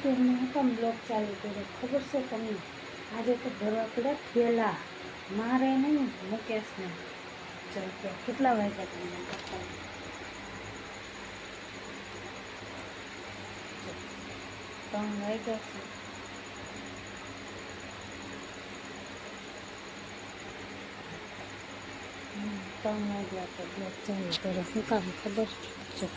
અત્યારમાં હું કામ બ્લોગ ચાલુ કર્યો ખબર છે તમને? આજે તો ભરવા પડ્યા થેલા મારે નહીં, મુકેશને. ચાલ કે કેટલા વાગ્યા તમને કરતા 3 વાગ્યા છે. ત્રણ વાગ્યા તો બ્લોગ ચાલુ કર્યો. શું કામ ખબર છે?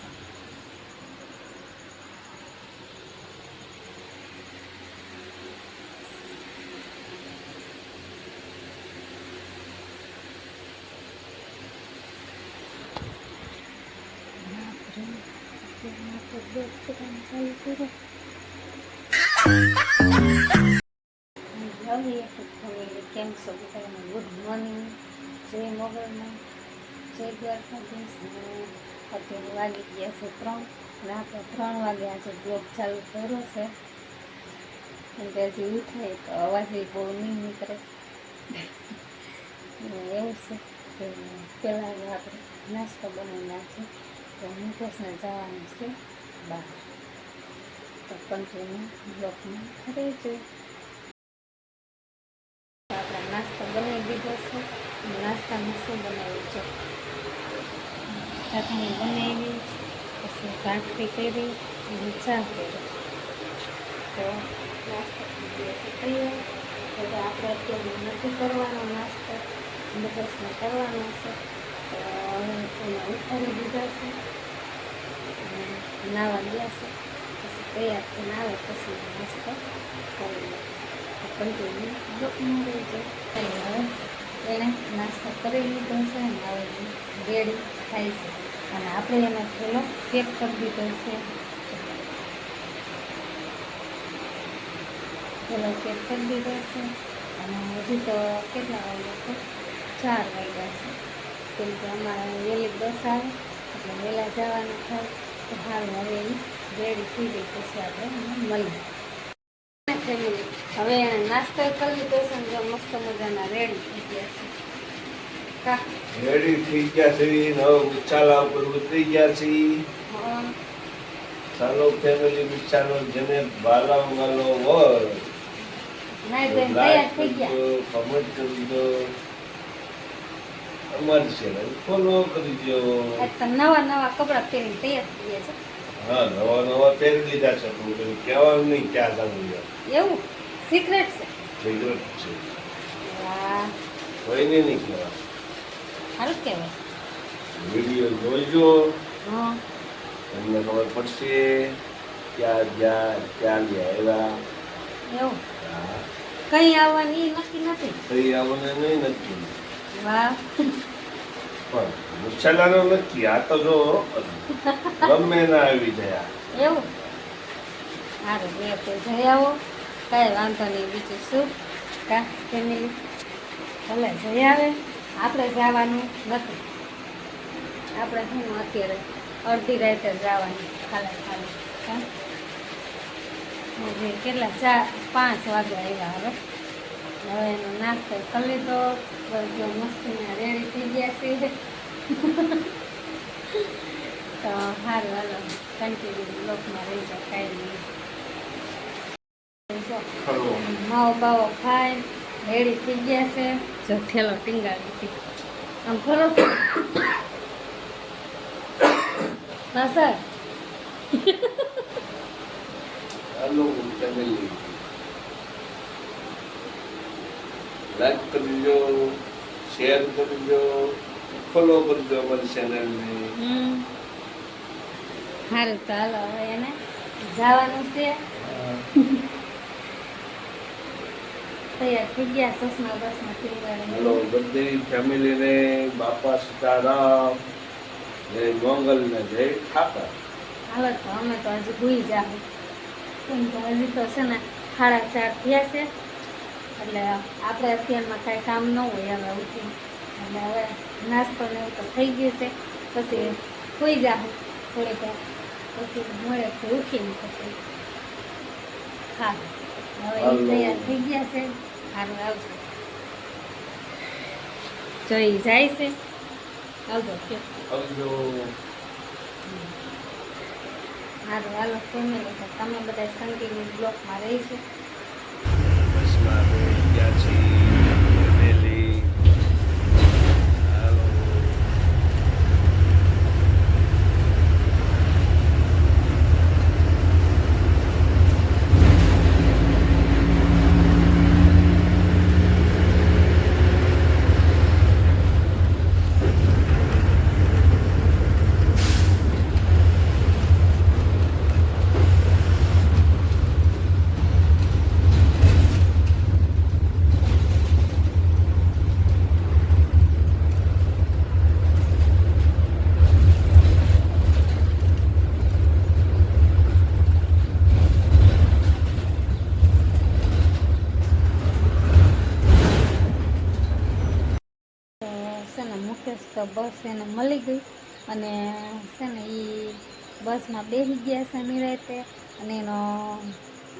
કેમ છો બધાને? ગુડ મોર્નિંગ, જય મોગલમાં, જય દ્વારકાધીશ. અત્યારે વાગી ગયા છે 3 અને આપણે 3 વાગે આજે બ્લોગ ચાલુ કર્યો છે. કેમ કે હજી ઉઠાય તો અવાજ બહુ નહીં નીકળે. એવું છે કે પહેલાં આપણે નાસ્તો બનાવી નાખીએ તો મુકેશને જવાનું છે બહાર. તો કન્ટિન્યુ બ્લોગમાં રહેજો. આપણે નાસ્તો બનાવી દીધો છે. નાસ્તામાં શું બનાવ્યું છે? ચટણી બનાવી, પછી ભાખરી કરી અને ચા કરી. તો નાસ્તો કરીએ તો આપણે અત્યારે નથી કરવાનો નાસ્તો, મુકેશને કરવાનો છે. તો એને ઉઠાડી દીધા છે અને નાવા ગયા છે. પછી તૈયાર થઈને આવે પછી નાસ્તો કરી લે. કન્ટિન્યુ બ્લોગમાં રહેજો. હવે એણે નાસ્તો કરી લીધો છે અને હવે રેડી થાય છે અને આપણે એનો થેલો પેક કરી દીધો છે. થેલો પેક કરી દીધો છે અને હજી તો કેટલા વાગ્યા છે? 4 વાગ્યા છે. કેમ કે અમારે વહેલી બસ આવે એટલે વહેલા જવાનું થાય. તો હાલ હવે એ રેડી થઈ જાય પછી આપણે મળીએ. ફેમિલી હવે એને નાસ્તો કરી લીધો છે ને મસ્ત મજાના રેડી થઈ ગયા છે. રેડી થઈ ગયા છે. હવે ચાલા ઉપર ઉતરી ગયા છે. ચાલો ફેમિલી વિચારો જેને બાલા વાલો હોય તૈયાર થઈ ગયા. કમેન્ટ કરી દો, અમારી ચેનલ ફોલો કરી દો. નવા કપડા પહેરીને તૈયાર થઈ ગયા છે. હા, નવા પહેરી લીધા છે. કહેવાનું નહીં ક્યાં જવું. એવું સિક્રેટ છે? સિક્રેટ છે. વાહ, કોઈને નહીં કહેવા. સારું કહેવાય. વિડીયો જોઈજો, હા, તમને ખબર પડશે ક્યાં ગયા, ક્યાં આવ્યા. એવું કઈ આવવાની નક્કી નથી. કઈ આવવાને નહીં નક્કી. વાહ, પણ મુછાલાનો નક્કી. આ તો જો ગમે ના આવી ગયા. એવું સારું બે તો જઈ આવો, કાંઈ વાંધો નહીં. બીજું શું કા ફેમિલી ભલે જઈ આવે. આપણે જવાનું નથી. આપણે શું અત્યારે અડધી રાતે જવાની ખાલી હા. કેટલા 5 વાગે આવ્યા. હવે એનો નાસ્તો કરી લીધો. જો મસ્તીના રેડી થઈ ગયા છે. તો સારું હાલો કન્ટિન્યુ બ્લોગમાં રહી જાય. કાંઈ નહીં. માવો બાવો ખાય રેડી થઈ ગયા છે. જો ઠેલો ટીંગાડી હતી આમ ફરો ના સર. હાલો ફેમિલી, લાઈક કરજો, શેર કરજો, ફોલો કરજો અમારી ચેનલને. સારું તો હાલો હવે એને જવાનું છે. તૈયાર થઈ ગયા. સસમા બસમાં હેલો બધી ફેમિલીને બાપા સીતારામ, જય મંગલ ને જય ઠાકર. હાલો તો અમે તો હજી ભૂઈ જાવ. કેમ કે હજી તો છે ને 4:30 થયા છે. એટલે આપણે અત્યારમાં કાંઈ કામ ન હોય હવે ઉઠી. એટલે હવે નાસ્તો ને એવું તો થઈ ગયું છે. પછી ભૂઈ જાવ થોડીક વાર. પછી મળેથી ઉઠીને પછી હા હવે એ તૈયાર થઈ ગયા છે. સારું આવશે. જોઈ જાય છે. આવજો. સારું હાલો ફેમિલી, તો તમે બધા કન્ટિન્યુ બ્લોકમાં રહીશું. બસમાં બેસી ગયા છીએ ફેમિલી. હાલો. તો છે ને મુકેશ તો બસ એને મળી ગઈ, અને છે ને એ બસમાં બેસી ગયા છે નિરાતે, અને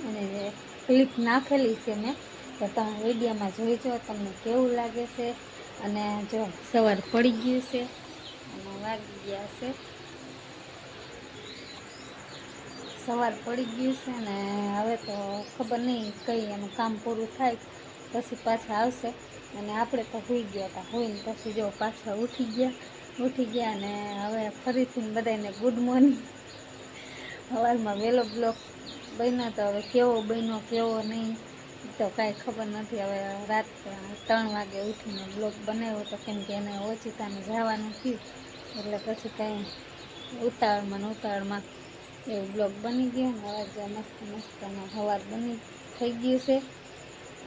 એને જે ક્લિપ નાખેલી છે મેં, તો તમે વિડીયોમાં જોઈજો તમને કેવું લાગે છે. અને જો સવાર પડી ગયું છે અને વાગી ગયા છે, સવાર પડી ગયું છે ને હવે તો ખબર નહીં કઈ એનું કામ પૂરું થાય પછી પાછા આવશે. અને આપણે તો હોઈ ગયા હતા, હોઈને પછી જો પાછા ઉઠી ગયા અને હવે ફરીથી બધાને ગુડ મોર્નિંગ. સવારમાં વહેલો બ્લોક બન્યો તો હવે કેવો બન્યો કેવો નહીં તો કાંઈ ખબર નથી. હવે રાત 3 વાગે ઉઠીને બ્લોક બનાવ્યો તો, કેમ કે એને ઓચિતાને જવાનું થયું એટલે પછી કાંઈ ઉતાવળમાં એવું બ્લોગ બની ગયો ને હવે મસ્તનો સવાર થઈ ગયું છે.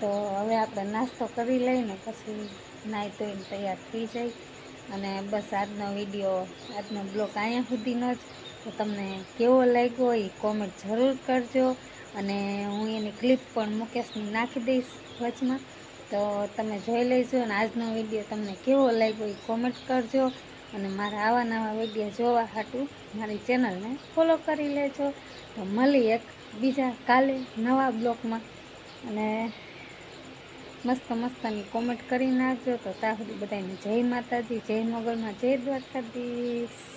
તો હવે આપણે નાસ્તો કરી લઈને પછી નાહી ધોઈને તૈયાર થઈ જાય. અને બસ આજનો બ્લોગ અહીંયા સુધીનો જ. તો તમને કેવો લાગ્યો એ કોમેન્ટ જરૂર કરજો, અને હું એની ક્લિપ પણ મુકેશની નાખી દઈશ વચમાં, તો તમે જોઈ લેજો. અને આજનો વિડીયો તમને કેવો લાગ્યો એ કોમેન્ટ કરજો, અને મારા આવા નવા વિડીયો જોવા હાટું મારી ચેનલને ફોલો કરી લેજો. તો મળી એક બીજા કાલે નવા બ્લોગમાં, અને મસ્તની કોમેન્ટ કરી નાખજો. તો ત્યાં સુધી બધાને જય માતાજી, જય મોગલમાં, જય દ્વારકાધીશ.